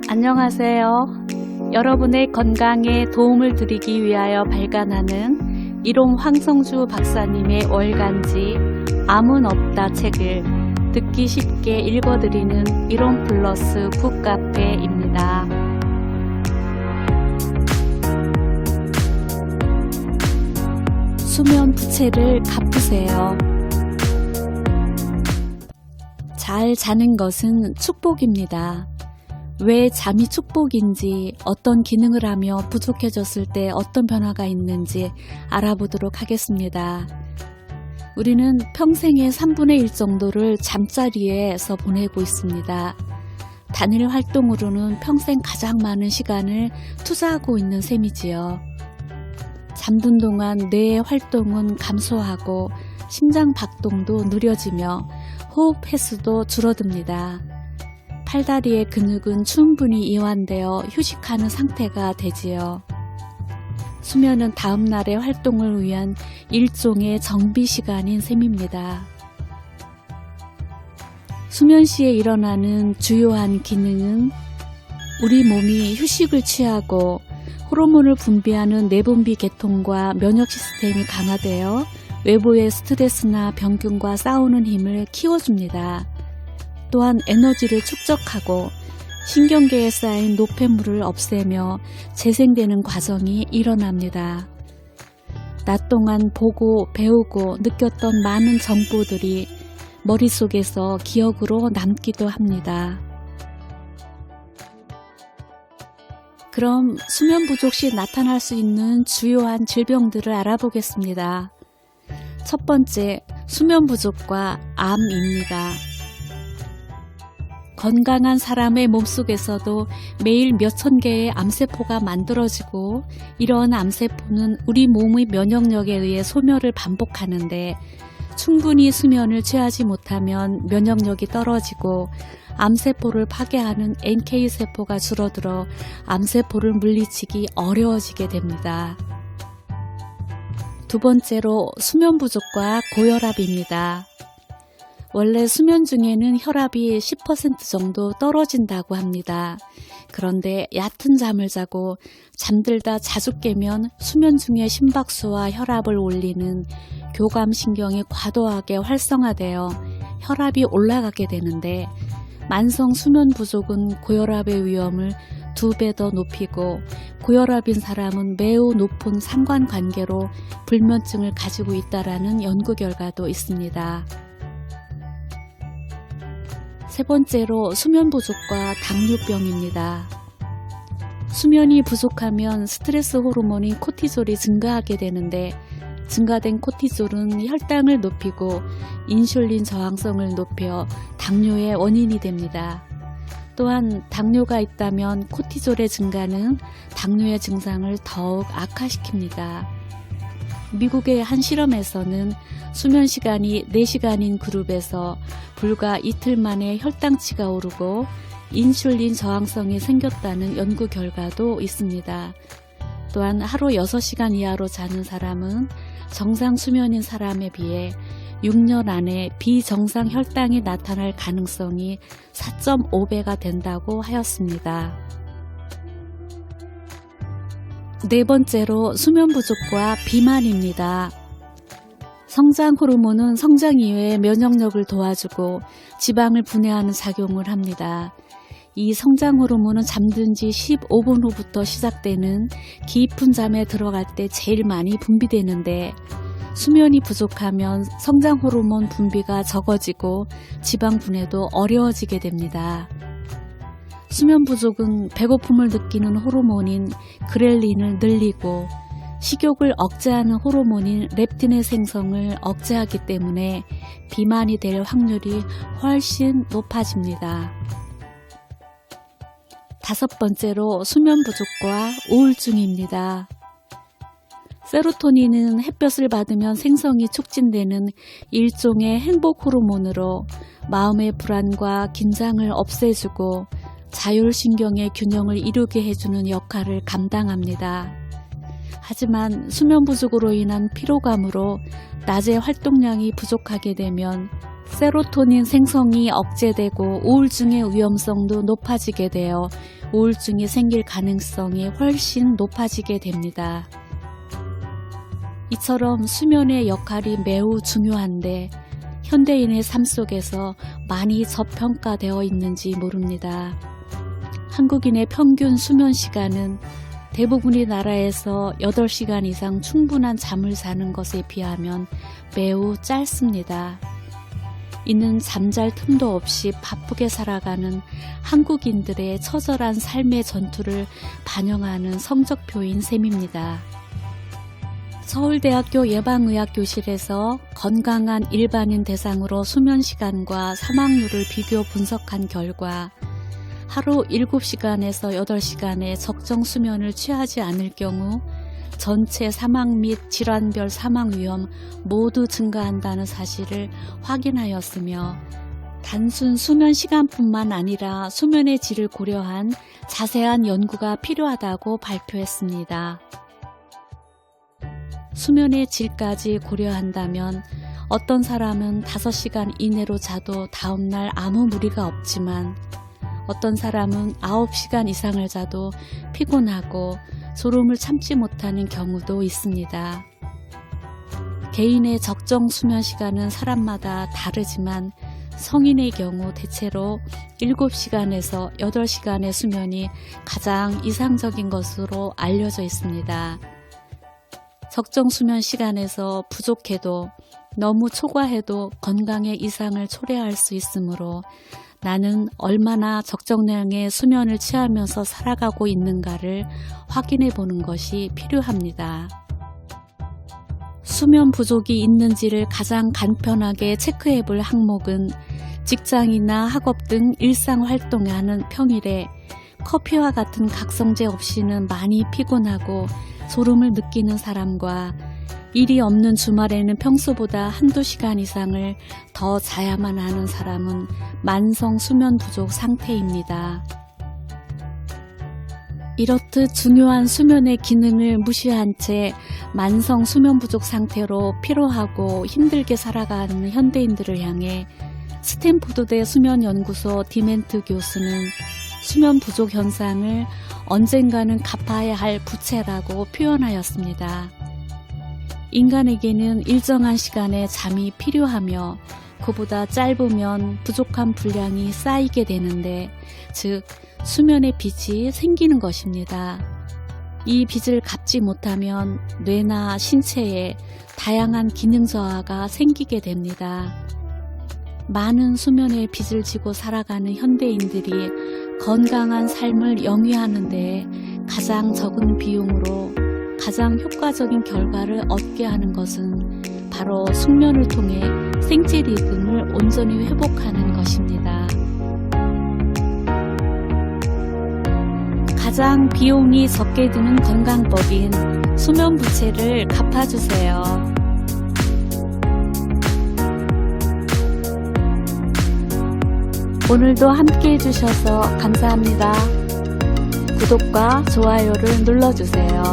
안녕하세요. 여러분의 건강에 도움을 드리기 위하여 발간하는 이롬 황성주 박사님의 월간지 암은 없다 책을 듣기 쉽게 읽어드리는 이롬 플러스 북카페입니다. 수면 부채를 갚으세요. 잘 자는 것은 축복입니다. 왜 잠이 축복인지, 어떤 기능을 하며 부족해졌을 때 어떤 변화가 있는지 알아보도록 하겠습니다. 우리는 평생의 3분의 1 정도를 잠자리에서 보내고 있습니다. 단일 활동으로는 평생 가장 많은 시간을 투자하고 있는 셈이지요. 잠든 동안 뇌의 활동은 감소하고 심장 박동도 느려지며 호흡 횟수도 줄어듭니다. 팔다리의 근육은 충분히 이완되어 휴식하는 상태가 되지요. 수면은 다음날의 활동을 위한 일종의 정비 시간인 셈입니다. 수면 시에 일어나는 주요한 기능은 우리 몸이 휴식을 취하고 호르몬을 분비하는 내분비 계통과 면역 시스템이 강화되어 외부의 스트레스나 병균과 싸우는 힘을 키워줍니다. 또한 에너지를 축적하고 신경계에 쌓인 노폐물을 없애며 재생되는 과정이 일어납니다. 낮 동안 보고 배우고 느꼈던 많은 정보들이 머릿속에서 기억으로 남기도 합니다. 그럼 수면 부족 시 나타날 수 있는 주요한 질병들을 알아보겠습니다. 첫 번째, 수면 부족과 암입니다. 건강한 사람의 몸속에서도 매일 몇천 개의 암세포가 만들어지고, 이러한 암세포는 우리 몸의 면역력에 의해 소멸을 반복하는데, 충분히 수면을 취하지 못하면 면역력이 떨어지고 암세포를 파괴하는 NK세포가 줄어들어 암세포를 물리치기 어려워지게 됩니다. 두 번째로 수면 부족과 고혈압입니다. 원래 수면 중에는 혈압이 10% 정도 떨어진다고 합니다. 그런데 얕은 잠을 자고 잠들다 자주 깨면 수면 중에 심박수와 혈압을 올리는 교감신경이 과도하게 활성화되어 혈압이 올라가게 되는데, 만성 수면 부족은 고혈압의 위험을 2배 더 높이고, 고혈압인 사람은 매우 높은 상관관계로 불면증을 가지고 있다라는 연구 결과도 있습니다. 세 번째로 수면 부족과 당뇨병입니다. 수면이 부족하면 스트레스 호르몬인 코티졸이 증가하게 되는데, 증가된 코티졸은 혈당을 높이고 인슐린 저항성을 높여 당뇨의 원인이 됩니다. 또한 당뇨가 있다면 코티졸의 증가는 당뇨의 증상을 더욱 악화시킵니다. 미국의 한 실험에서는 수면 시간이 4시간인 그룹에서 불과 이틀 만에 혈당치가 오르고 인슐린 저항성이 생겼다는 연구 결과도 있습니다. 또한 하루 6시간 이하로 자는 사람은 정상 수면인 사람에 비해 6년 안에 비정상 혈당이 나타날 가능성이 4.5배가 된다고 하였습니다. 네 번째로 수면 부족과 비만입니다. 성장 호르몬은 성장 이후에 면역력을 도와주고 지방을 분해하는 작용을 합니다. 이 성장 호르몬은 잠든 지 15분 후부터 시작되는 깊은 잠에 들어갈 때 제일 많이 분비되는데, 수면이 부족하면 성장 호르몬 분비가 적어지고 지방 분해도 어려워지게 됩니다. 수면 부족은 배고픔을 느끼는 호르몬인 그렐린을 늘리고 식욕을 억제하는 호르몬인 렙틴의 생성을 억제하기 때문에 비만이 될 확률이 훨씬 높아집니다. 다섯 번째로 수면 부족과 우울증입니다. 세로토닌은 햇볕을 받으면 생성이 촉진되는 일종의 행복 호르몬으로 마음의 불안과 긴장을 없애주고 자율신경의 균형을 이루게 해주는 역할을 감당합니다. 하지만 수면 부족으로 인한 피로감으로 낮에 활동량이 부족하게 되면 세로토닌 생성이 억제되고 우울증의 위험성도 높아지게 되어 우울증이 생길 가능성이 훨씬 높아지게 됩니다. 이처럼 수면의 역할이 매우 중요한데 현대인의 삶 속에서 많이 저평가되어 있는지 모릅니다. 한국인의 평균 수면 시간은 대부분의 나라에서 8시간 이상 충분한 잠을 자는 것에 비하면 매우 짧습니다. 이는 잠잘 틈도 없이 바쁘게 살아가는 한국인들의 처절한 삶의 전투를 반영하는 성적표인 셈입니다. 서울대학교 예방의학교실에서 건강한 일반인 대상으로 수면시간과 사망률을 비교 분석한 결과 하루 7시간에서 8시간의 적정 수면을 취하지 않을 경우 전체 사망 및 질환별 사망 위험 모두 증가한다는 사실을 확인하였으며 단순 수면 시간뿐만 아니라 수면의 질을 고려한 자세한 연구가 필요하다고 발표했습니다. 수면의 질까지 고려한다면 어떤 사람은 5시간 이내로 자도 다음날 아무 무리가 없지만 어떤 사람은 9시간 이상을 자도 피곤하고 졸음을 참지 못하는 경우도 있습니다. 개인의 적정 수면 시간은 사람마다 다르지만 성인의 경우 대체로 7시간에서 8시간의 수면이 가장 이상적인 것으로 알려져 있습니다. 적정 수면 시간에서 부족해도 너무 초과해도 건강에 이상을 초래할 수 있으므로 나는 얼마나 적정량의 수면을 취하면서 살아가고 있는가를 확인해 보는 것이 필요합니다. 수면 부족이 있는지를 가장 간편하게 체크해 볼 항목은 직장이나 학업 등 일상 활동을 하는 평일에 커피와 같은 각성제 없이는 많이 피곤하고 졸음을 느끼는 사람과 일이 없는 주말에는 평소보다 한두 시간 이상을 더 자야만 하는 사람은 만성 수면 부족 상태입니다. 이렇듯 중요한 수면의 기능을 무시한 채 만성 수면 부족 상태로 피로하고 힘들게 살아가는 현대인들을 향해 스탠포드대 수면연구소 디멘트 교수는 수면 부족 현상을 언젠가는 갚아야 할 부채라고 표현하였습니다. 인간에게는 일정한 시간의 잠이 필요하며 그보다 짧으면 부족한 분량이 쌓이게 되는데, 즉 수면의 빚이 생기는 것입니다. 이 빚을 갚지 못하면 뇌나 신체에 다양한 기능 저하가 생기게 됩니다. 많은 수면의 빚을 지고 살아가는 현대인들이 건강한 삶을 영위하는 데 가장 적은 비용으로 가장 효과적인 결과를 얻게 하는 것은 바로 숙면을 통해 생체 리듬을 온전히 회복하는 것입니다. 가장 비용이 적게 드는 건강법인 수면 부채를 갚아주세요. 오늘도 함께 해주셔서 감사합니다. 구독과 좋아요를 눌러주세요.